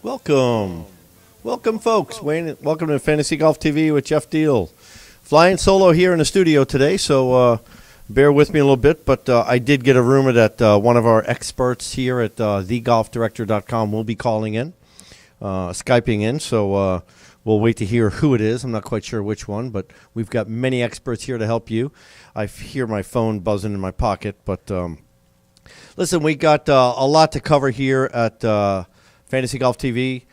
Welcome. Welcome, folks. Wayne, welcome to Fantasy Golf TV with Jeff Deal. Flying solo here in the studio today, so bear with me a little bit. But I did get a rumor that one of our experts here at thegolfdirector.com will be calling in, Skyping in. So we'll wait to hear who it is. I'm not quite sure which one, but we've got many experts here to help you. I hear my phone buzzing in my pocket, but listen, we got a lot to cover here at Fantasy Golf TV.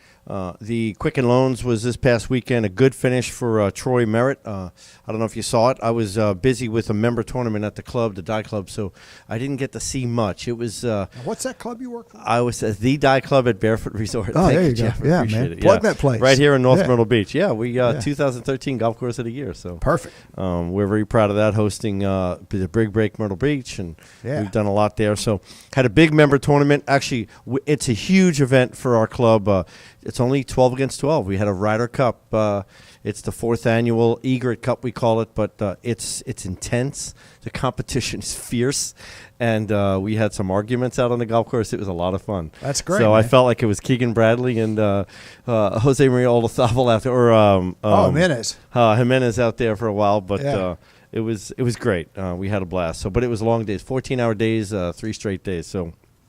The Quicken Loans was this past weekend, a good finish for Troy Merritt. I don't know if you saw it. I was busy with a member tournament at the club, the Die Club, so I didn't get to see much. It was what's that club you work for? I was at the Die Club at Barefoot Resort. Oh, Thank there you Jeff. go. Yeah, Appreciate man. it. Plug that place. Right here in North Yeah. Myrtle Beach. Yeah, we 2013 Golf Course of the Year. So Perfect. we're very proud of that, hosting the Big Break Myrtle Beach, and Yeah. we've done a lot there. So had a big member tournament. Actually, it's a huge event for our club. It's only 12 against 12. We had a Ryder Cup. It's the 4th annual Egret Cup, we call it, but it's intense. The competition is fierce, and we had some arguments out on the golf course. It was a lot of fun. That's great. So I man. felt like it was Keegan Bradley and Jose Maria Olazabal out there, or Jimenez. Jimenez out there for a while, but Yeah. it was great. We had a blast. So, but it was long days, 14-hour days, 3 straight days.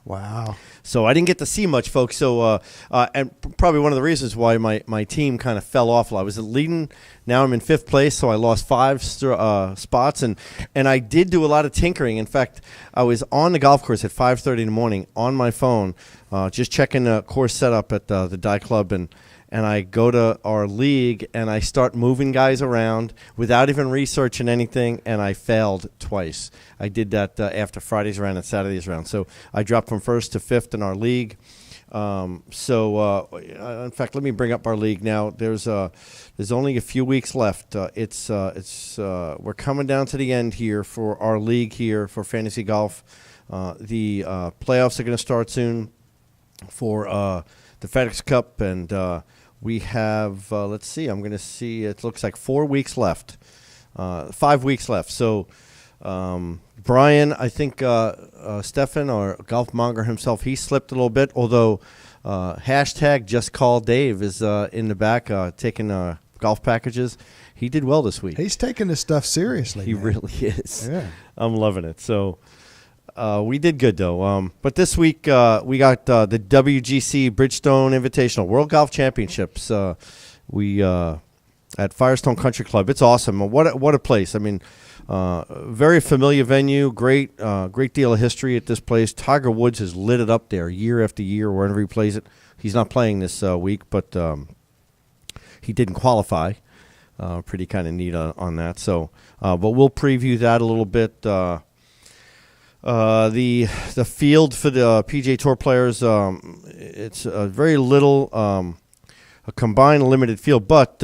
Wow. So I didn't get to see much, folks. So and probably one of the reasons why my team kind of fell off. I was leading. Now I'm in 5th place, so I lost 5 spots, and I did do a lot of tinkering. In fact, I was on the golf course at 5:30 in the morning on my phone, just checking the course setup at the Die Club, and I go to our league, and I start moving guys around without even researching anything, and I failed twice. I did that after Friday's round and Saturday's round. So I dropped from 1st to 5th in our league. In fact, let me bring up our league now. There's only a few weeks left. We're coming down to the end here for our league here for Fantasy Golf. The playoffs are going to start soon for the FedEx Cup, and we have, let's see, I'm going to see, it looks like 4 weeks left, 5 weeks left. So, Brian, I think Stefan, or Golf Monger himself, he slipped a little bit, although hashtag Just Call Dave is in the back taking golf packages. He did well this week. He's taking this stuff seriously. He man. really is. Yeah. I'm loving it. So we did good, though. But this week we got the WGC Bridgestone Invitational World Golf Championships. We at Firestone Country Club. It's awesome. What a place. I mean, very familiar venue. Great deal of history at this place. Tiger Woods has lit it up there year after year wherever he plays it. He's not playing this week, but he didn't qualify. Pretty kind of neat on that. So, but we'll preview that a little bit. The field for the PGA Tour players, it's a very little, a combined limited field, but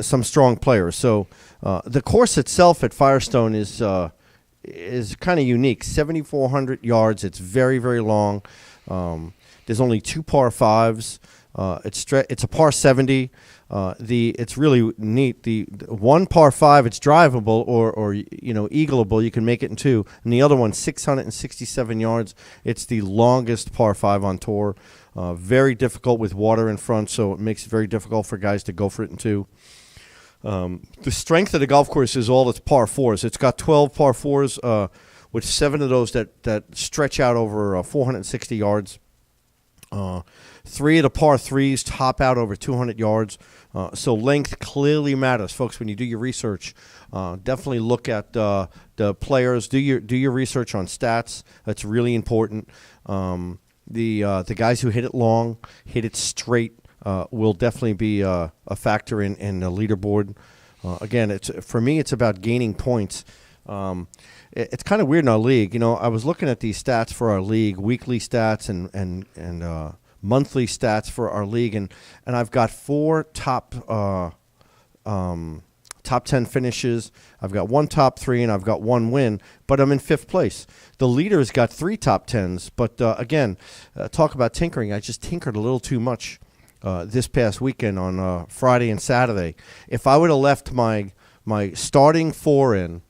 some strong players. So the course itself at Firestone is kind of unique. 7,400 yards. It's very, very long. There's only 2 par 5s. It's a par 70. It's really neat. The one par 5, it's drivable or eagleable. You can make it in 2, and the other one 667 yards. It's the longest par 5 on tour. Very difficult with water in front, so it makes it very difficult for guys to go for it in 2. The strength of the golf course is all its par 4s. It's got 12 par 4s, with 7 of those that stretch out over 460 yards. 3 of the par 3s top out over 200 yards. So length clearly matters, folks. When you do your research, definitely look at the players. Do your research on stats. That's really important. The guys who hit it long, hit it straight, will definitely be a factor in the leaderboard. Again, for me, it's about gaining points. It's kind of weird in our league. I was looking at these stats for our league, weekly stats and monthly stats for our league, and I've got 4 top 10 finishes. I've got 1 top 3, and I've got 1 win, but I'm in 5th place. The leader's got 3 top 10s, but again, talk about tinkering. I just tinkered a little too much this past weekend on Friday and Saturday. If I would have left my starting 4 in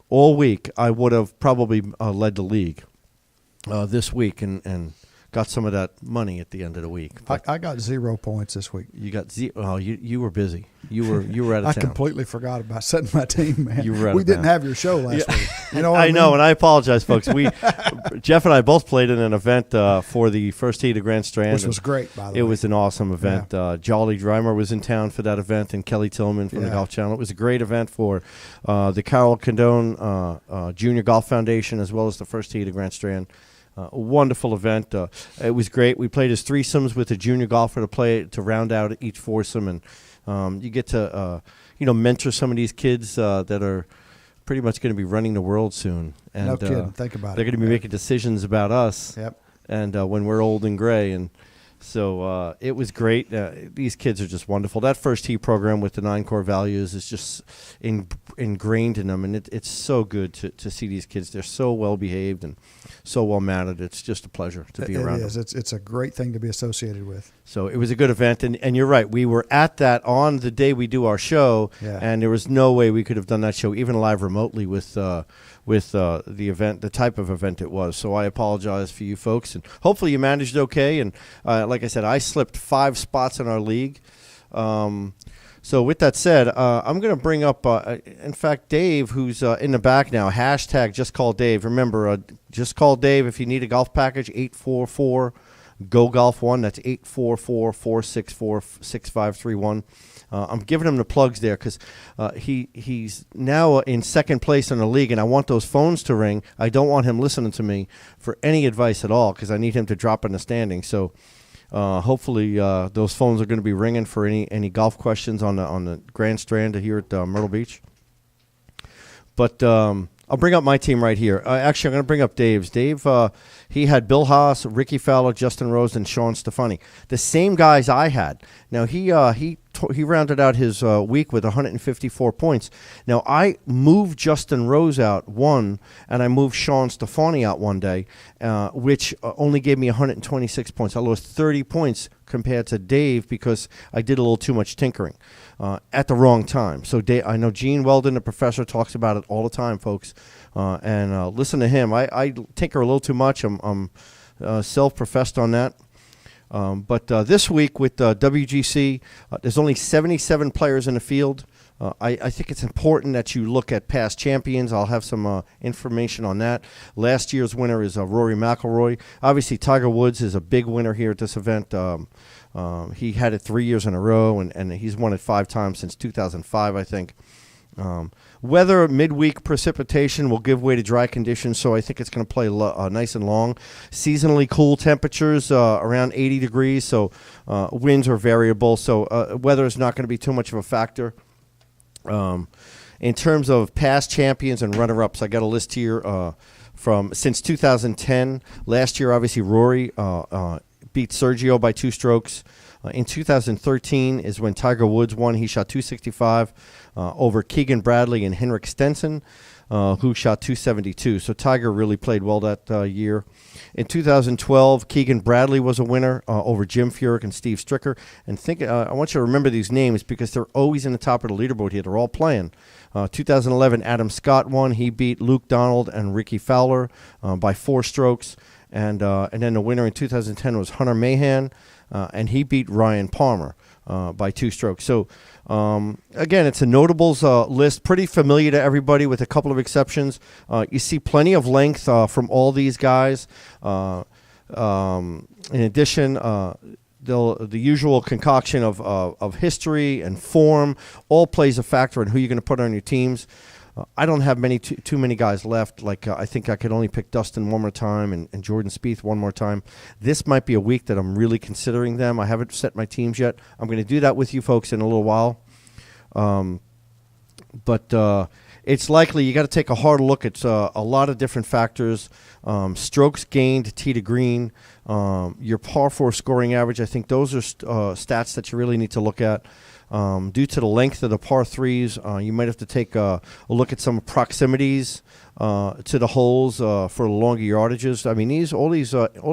all week, I would have probably led the league this week and got some of that money at the end of the week. I got 0 points this week. You got oh, you were busy. You were out of I town. completely forgot about setting my team, man. You were out we of didn't town. have your show last week. You know, I know, and I apologize, folks. We Jeff and I both played in an event for the first heat of Grand Strand, which was great, by the way. It was an awesome event. Jolly Dreimer was in town for that event, and Kelly Tillman from the Golf Channel. It was a great event for the Carol Condone Junior Golf Foundation, as well as the first heat of Grand Strand. A wonderful event. It was great. We played as threesomes with a junior golfer to round out each foursome, and you get to mentor some of these kids that are pretty much going to be running the world soon. And, no kidding. Think about it. They're going to be making decisions about us. Yep. And when we're old and gray, and so it was great. These kids are just wonderful. That first tee program with the 9 core values is just ingrained in them, and it's so good to see these kids. They're so well behaved and so well mannered. It's just a pleasure to be around. It is. It's a great thing to be associated with. So it was a good event, and you're right. We were at that on the day we do our show, and there was no way we could have done that show even live remotely with the event, the type of event it was. So I apologize for you folks, and hopefully you managed okay. And like I said, I slipped 5 spots in our league. So with that said, I'm going to bring up, in fact, Dave, who's in the back now. Hashtag just call Dave. Remember, just call Dave if you need a golf package. 844-GO-GOLF1. That's 844-464-6531. I'm giving him the plugs there because he's now in second place in the league, and I want those phones to ring. I don't want him listening to me for any advice at all because I need him to drop in the standings. So hopefully those phones are going to be ringing for any golf questions on the Grand Strand here at Myrtle Beach. But I'll bring up my team right here. Actually, I'm going to bring up Dave's. Dave, he had Bill Haas, Ricky Fowler, Justin Rose, and Sean Stefani. The same guys I had. Now, he rounded out his week with 154 points. Now, I moved Justin Rose out one, and I moved Sean Stefani out one day, which only gave me 126 points. I lost 30 points compared to Dave because I did a little too much tinkering at the wrong time. So I know Gene Weldon, the professor, talks about it all the time, folks. And listen to him. I tinker a little too much. I'm self-professed on that. But this week with WGC, there's only 77 players in the field. I think it's important that you look at past champions. I'll have some information on that. Last year's winner is Rory McIlroy. Obviously, Tiger Woods is a big winner here at this event. He had it 3 years in a row, and he's won it 5 times since 2005, I think. Weather, midweek precipitation will give way to dry conditions, so I think it's going to play nice and long. Seasonally cool temperatures, around 80 degrees, so winds are variable, so weather is not going to be too much of a factor. In terms of past champions and runner-ups, I got a list here from since 2010. Last year, obviously, Rory beat Sergio by 2 strokes. In 2013 is when Tiger Woods won. He shot 265 over Keegan Bradley and Henrik Stenson, who shot 272. So Tiger really played well that year. In 2012, Keegan Bradley was a winner over Jim Furyk and Steve Stricker. And I want you to remember these names because they're always in the top of the leaderboard here. They're all playing. 2011, Adam Scott won. He beat Luke Donald and Ricky Fowler by 4 strokes. And then the winner in 2010 was Hunter Mahan, and he beat Ryan Palmer by 2 strokes. So, again, it's a notables list, pretty familiar to everybody with a couple of exceptions. You see plenty of length from all these guys. In addition, the usual concoction of history and form all plays a factor in who you're going to put on your teams. I don't have too many guys left. Like I think I could only pick Dustin one more time and Jordan Spieth one more time. This might be a week that I'm really considering them. I haven't set my teams yet. I'm going to do that with you folks in a little while. But it's likely you got to take a hard look at a lot of different factors. Strokes gained, tee to green, your par 4 scoring average. I think those are stats that you really need to look at. Due to the length of the par 3s, you might have to take a look at some proximities to the holes for longer yardages. I mean, all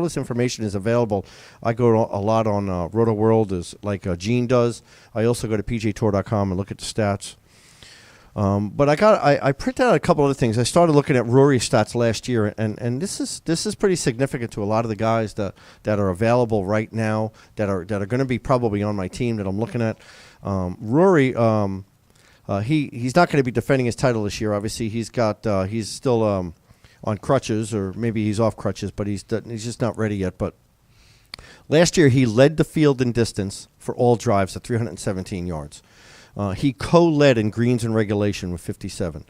this information is available. I go a lot on RotoWorld, like Gene does. I also go to PGAtour.com and look at the stats. But I printed out a couple other things. I started looking at Rory's stats last year, and this is pretty significant to a lot of the guys that are available right now that are going to be probably on my team that I'm looking at. Rory, he's not going to be defending his title this year. Obviously, he's still on crutches, or maybe he's off crutches, but he's just not ready yet. But last year, he led the field in distance for all drives at 317 yards. He co-led in greens and regulation with 57.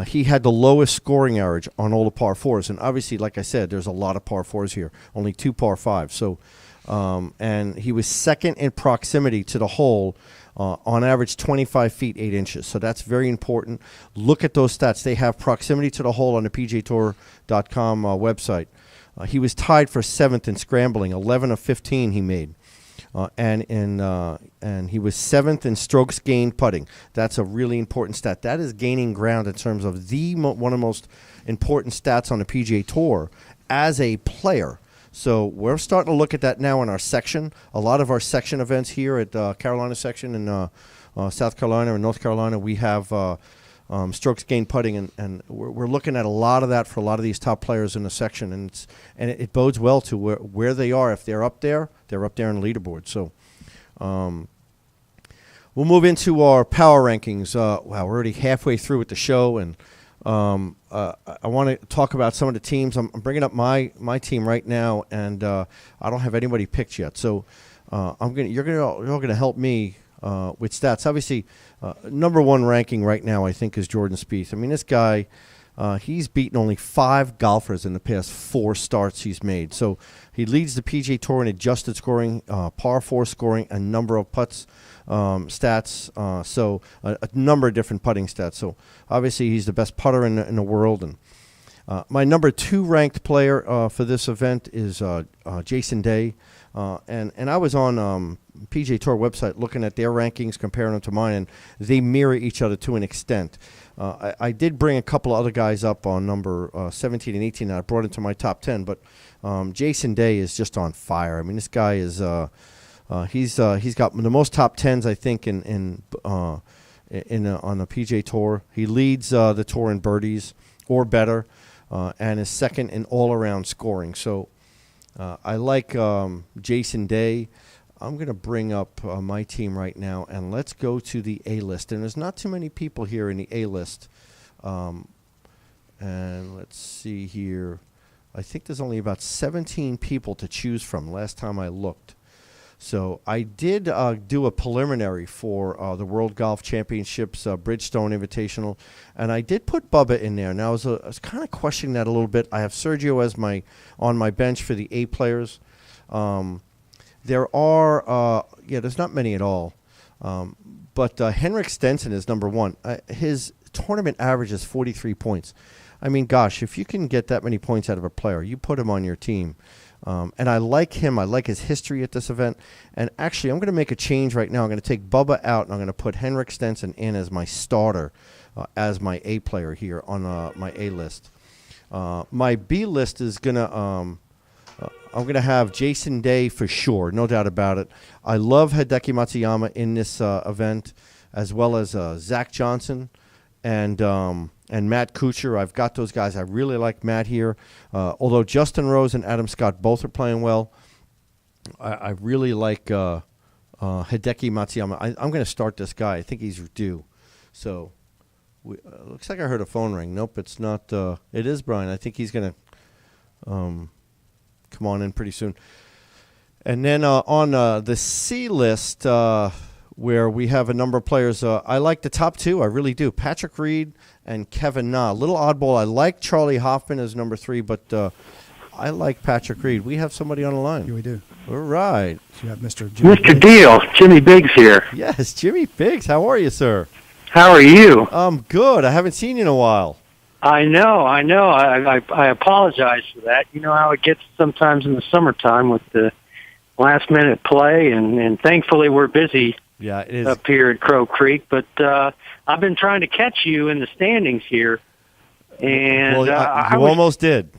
He had the lowest scoring average on all the par fours, and obviously, like I said, there's a lot of par fours here, only 2 par fives. So, and he was second in proximity to the hole, on average 25 feet 8 inches. So that's very important. Look at those stats. They have proximity to the hole on the PGAtour.com website. He was tied for 7th in scrambling, 11 of 15 he made. And he was 7th in strokes gained putting. That's a really important stat. That is gaining ground in terms of one of the most important stats on the PGA Tour as a player. So we're starting to look at that now in our section. A lot of our section events here at Carolina section in South Carolina and North Carolina, we have strokes gained putting, and we're looking at a lot of that for a lot of these top players in the section, and it bodes well to where they are. If they're up there in the leaderboard. So we'll move into our power rankings. Wow, we're already halfway through with the show, and I want to talk about some of the teams. I'm bringing up my team right now, and I don't have anybody picked yet. So you're gonna help me with stats. Obviously, number one ranking right now, I think, is Jordan Spieth. I mean, this guy, he's beaten only 5 golfers in the past 4 starts he's made. So he leads the PGA Tour in adjusted scoring, par 4 scoring, a number of putts stats. So a number of different putting stats. So obviously he's the best putter in the world. And my number 2 ranked player for this event is Jason Day. And I was on PGA Tour website looking at their rankings, comparing them to mine, and they mirror each other to an extent. I did bring a couple of other guys up on number 17 and 18 that I brought into my top 10, but Jason Day is just on fire. I mean, this guy is he's got the most top 10s, I think, on the PGA Tour. He leads the tour in birdies or better, and is second in all-around scoring. So I like Jason Day. I'm going to bring up my team right now, and let's go to the A-list. And there's not too many people here in the A-list. And let's see here. I think there's only about 17 people to choose from last time I looked. So I did do a preliminary for the World Golf Championships Bridgestone Invitational, and I did put Bubba in there. Now I was kind of questioning that a little bit. I have Sergio as on my bench for the A players. There are there's not many at all, but Henrik Stenson is number 1. His tournament average is 43 points. I mean, gosh, if you can get that many points out of a player, you put him on your team. And I like him. I like his history at this event. And actually, I'm going to make a change right now. I'm going to take Bubba out, and I'm going to put Henrik Stenson in as my starter, as my A player here on my A list. My B list is going to I'm going to have Jason Day for sure, no doubt about it. I love Hideki Matsuyama in this event, as well as Zach Johnson and Matt Kuchar. I've got those guys. I really like Matt here. Although Justin Rose and Adam Scott both are playing well, I really like Hideki Matsuyama. I'm going to start this guy. I think he's due. So looks like I heard a phone ring. Nope, it's not. It is Brian. I think he's going to come on in pretty soon. And then on the C list, where we have a number of players, I like the top 2. I really do. Patrick Reed and Kevin Na. A little oddball. I like Charlie Hoffman as number 3, but I like Patrick Reed. We have somebody on the line. Yeah, we do. All right. So you have Mr. Jimmy Mr. Deal, Jimmy Biggs here. Yes, Jimmy Biggs. How are you, sir? How are you? I'm good. I haven't seen you in a while. I know. I apologize for that. You know how it gets sometimes in the summertime with the last-minute play, and thankfully we're busy it is. Up here at Crow Creek. But I've been trying to catch you in the standings here, and well, you almost did.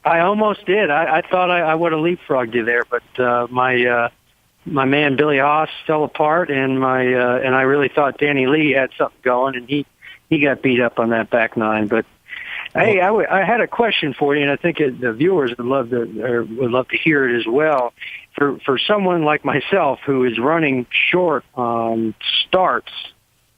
I almost did. I thought I would have leapfrogged you there, but my man Billy Haas fell apart, and I really thought Danny Lee had something going, and he he got beat up on that back nine. But hey, I had a question for you, and I think the viewers would love to hear it as well. For someone like myself who is running short on starts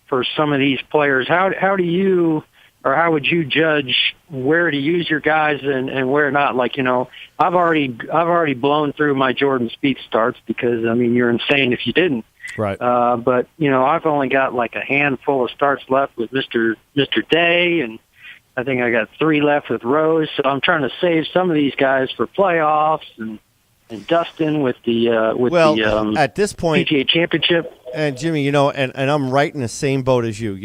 for some of these players, how do you, or how would you judge where to use your guys and where not? Like, I've already blown through my Jordan Spieth starts because, I mean, you're insane if you didn't. Right. But, I've only got like a handful of starts left with Mr. Day, and I think I got 3 left with Rose. So I'm trying to save some of these guys for playoffs and Dustin with the at this point, PGA Championship. And Jimmy, and I'm right in the same boat as you.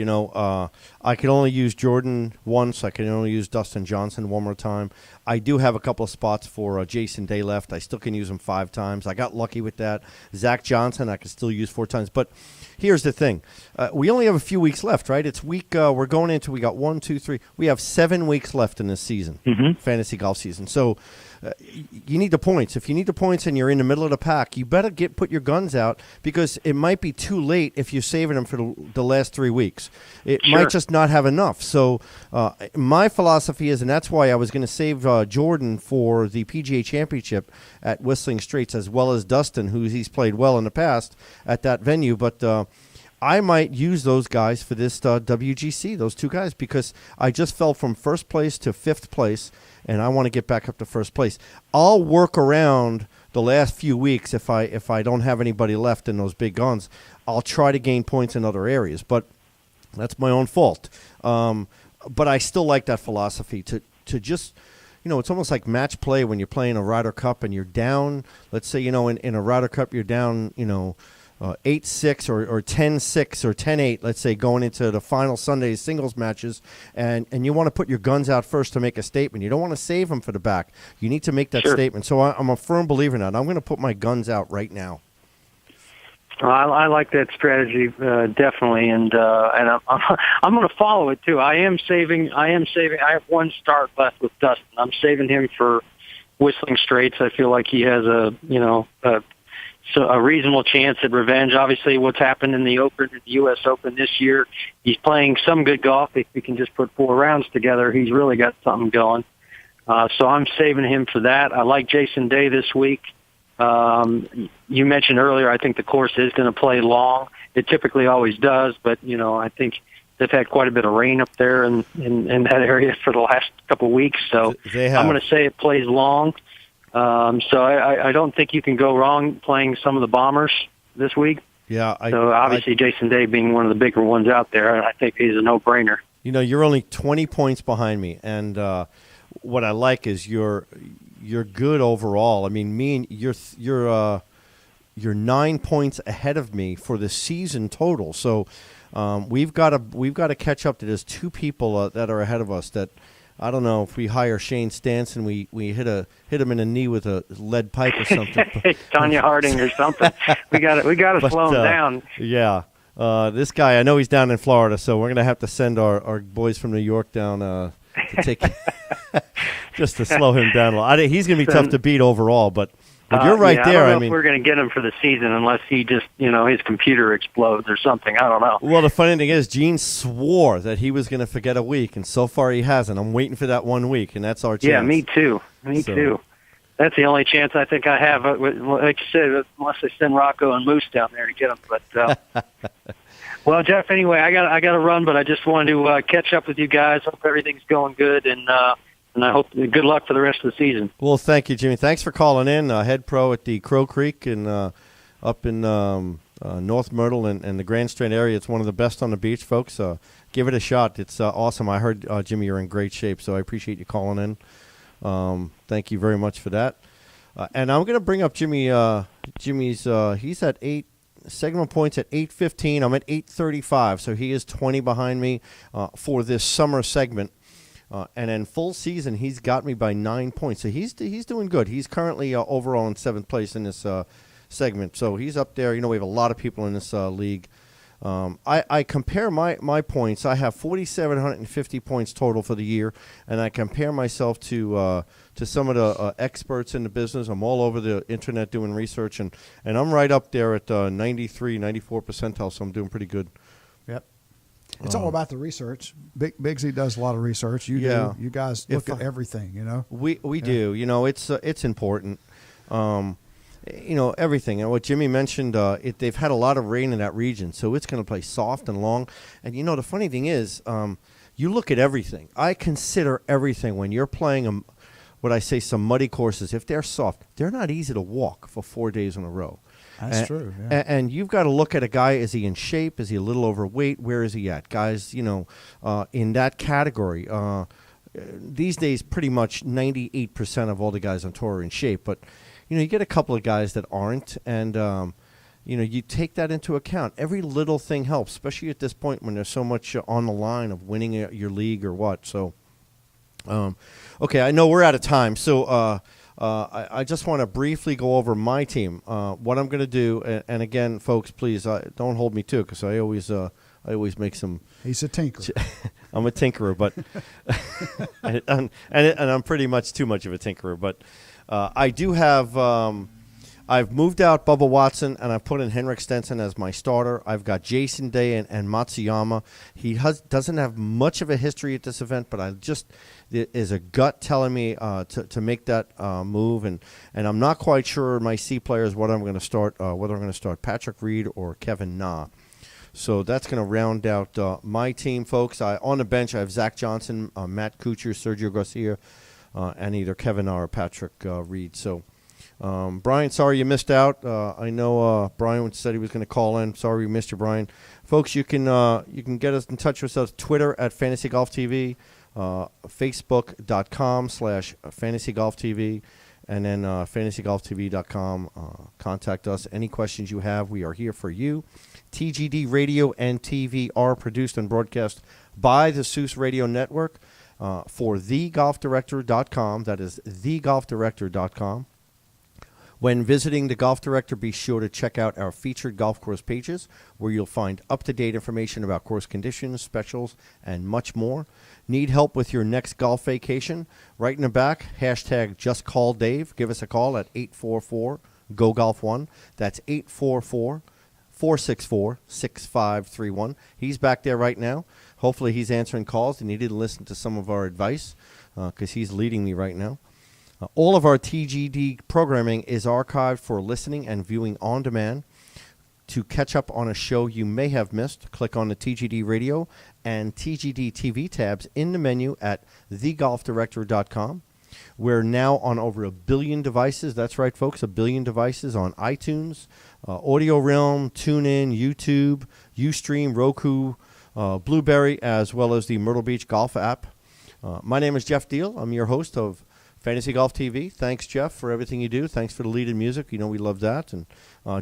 I can only use Jordan once. I can only use Dustin Johnson one more time. I do have a couple of spots for Jason Day left. I still can use him 5 times. I got lucky with that. Zach Johnson, I can still use 4 times. But here's the thing: we only have a few weeks left, right? It's week. We're going into. We got 1, 2, 3. We have 7 weeks left in this season, fantasy golf season. So. You need the points. If you need the points and you're in the middle of the pack, you better put your guns out because it might be too late if you're saving them for the last 3 weeks. It might just not have enough. So my philosophy is, and that's why I was going to save Jordan for the PGA Championship at Whistling Straits as well as Dustin, who he's played well in the past at that venue. But I might use those guys for this WGC, those 2 guys, because I just fell from first place to 5th place, and I want to get back up to first place. I'll work around the last few weeks if I don't have anybody left in those big guns. I'll try to gain points in other areas, but that's my own fault. But I still like that philosophy to just, it's almost like match play when you're playing a Ryder Cup and you're down. Let's say, in a Ryder Cup you're down, 8-6 or 10-6 or 10-8, let's say, going into the final Sunday singles matches, and you want to put your guns out first to make a statement. You don't want to save them for the back. You need to make that statement. So I'm a firm believer in that. I'm going to put my guns out right now. I like that strategy definitely, and I'm going to follow it too. I am saving. I have 1 start left with Dustin. I'm saving him for Whistling Straits. I feel like he has a reasonable chance at revenge. Obviously, what's happened in the U.S. Open this year, he's playing some good golf. If he can just put 4 rounds together, he's really got something going. So I'm saving him for that. I like Jason Day this week. You mentioned earlier, I think the course is going to play long. It typically always does, but, I think they've had quite a bit of rain up there in that area for the last couple of weeks. So I'm going to say it plays long. So I don't think you can go wrong playing some of the bombers this week. Yeah. So obviously Jason Day being one of the bigger ones out there, I think he's a no-brainer. You're only 20 points behind me, and what I like is you're good overall. I mean, me and you're 9 points ahead of me for the season total. So we've got to catch up to there's 2 people that are ahead of us that. I don't know if we hire Shane Stanson, we hit him in the knee with a lead pipe or something. Tanya Harding or something. We got to slow him down. Yeah, this guy, I know he's down in Florida, so we're gonna have to send our boys from New York down to take just to slow him down a little. He's gonna be tough to beat overall, but you're right there. I don't know if we're going to get him for the season unless he just, his computer explodes or something. I don't know. Well, the funny thing is, Gene swore that he was going to forget a week, and so far he hasn't. I'm waiting for that 1 week, and that's our chance. Yeah, me too. Me too. That's the only chance I think I have. Like you said, unless they send Rocco and Moose down there to get him. But well, Jeff. Anyway, I got to run, but I just wanted to catch up with you guys. Hope everything's going good, and I hope good luck for the rest of the season. Well, thank you, Jimmy. Thanks for calling in. Head pro at the Crow Creek and up in North Myrtle and the Grand Strand area. It's one of the best on the beach, folks. Give it a shot. It's awesome. I heard, Jimmy, you're in great shape, so I appreciate you calling in. Thank you very much for that. And I'm going to bring up Jimmy. Jimmy's he's at 8 segment points at 8:15. I'm at 8:35, so he is 20 behind me for this summer segment. And in full season, he's got me by 9 points. So he's doing good. He's currently overall in 7th place in this segment. So he's up there. We have a lot of people in this league. I compare my points. I have 4,750 points total for the year, and I compare myself to some of the experts in the business. I'm all over the internet doing research, and I'm right up there at 93, 94 percentile, so I'm doing pretty good. Yep. It's all about the research. Bigsy does a lot of research. You Yeah. do. You guys look at everything. You know. We do. You know, it's important. You know, everything. And what Jimmy mentioned, they've had a lot of rain in that region, so it's going to play soft and long. And, you know, the funny thing is, you look at everything. I consider everything when you're playing what I say some muddy courses. If they're soft, they're not easy to walk for 4 days in a row. That's true. Yeah. And you've got to look at a guy. Is he in shape? Is he a little overweight? Where is he at? Guys, you know, in that category, these days pretty much 98% of all the guys on tour are in shape. But, you know, you get a couple of guys that aren't. And, you know, you take that into account. Every little thing helps, especially at this point when there's so much on the line of winning your league or what. So, okay, I know we're out of time. So, I just want to briefly go over my team. What I'm going to do, and again, folks, please don't hold me to it because I always make some. He's a tinker. I'm a tinkerer, but and I'm pretty much too much of a tinkerer. But I do have. I've moved out Bubba Watson, and I've put in Henrik Stenson as my starter. I've got Jason Day and Matsuyama. He doesn't have much of a history at this event, but there is a gut telling me to make that move, and I'm not quite sure my C players what I'm going to start, whether I'm going to start Patrick Reed or Kevin Na. So that's going to round out my team, folks. On the bench, I have Zach Johnson, Matt Kuchar, Sergio Garcia, and either Kevin Na or Patrick Reed. So. Brian, sorry you missed out. I know Brian said he was going to call in. Sorry we missed you, Brian. Folks, you can get us in touch with us. Twitter at Fantasy Golf TV, Facebook.com/Fantasy Golf TV, and then FantasyGolfTV.com. Contact us. Any questions you have, we are here for you. TGD Radio and TV are produced and broadcast by the Seuss Radio Network for TheGolfDirector.com. That is TheGolfDirector.com. When visiting the Golf Director, be sure to check out our featured golf course pages where you'll find up-to-date information about course conditions, specials, and much more. Need help with your next golf vacation? Right in the back, hashtag JustCallDave. Give us a call at 844-GO-GOLF1. That's 844-464-6531. He's back there right now. Hopefully he's answering calls, and he didn't listen to some of our advice because he's leading me right now. All of our TGD programming is archived for listening and viewing on demand. To catch up on a show you may have missed, click on the TGD Radio and TGD TV tabs in the menu at thegolfdirector.com. We're now on over 1 billion devices. That's right, folks, 1 billion devices on iTunes, Audio Realm, TuneIn, YouTube, Ustream, Roku, Blueberry, as well as the Myrtle Beach Golf app. My name is Jeff Deal. I'm your host of Fantasy Golf TV. Thanks, Jeff, for everything you do. Thanks for the lead in music. You know we love that. And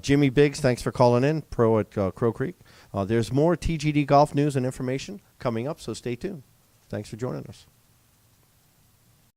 Jimmy Biggs, thanks for calling in, pro at Crow Creek. There's more TGD golf news and information coming up, so stay tuned. Thanks for joining us.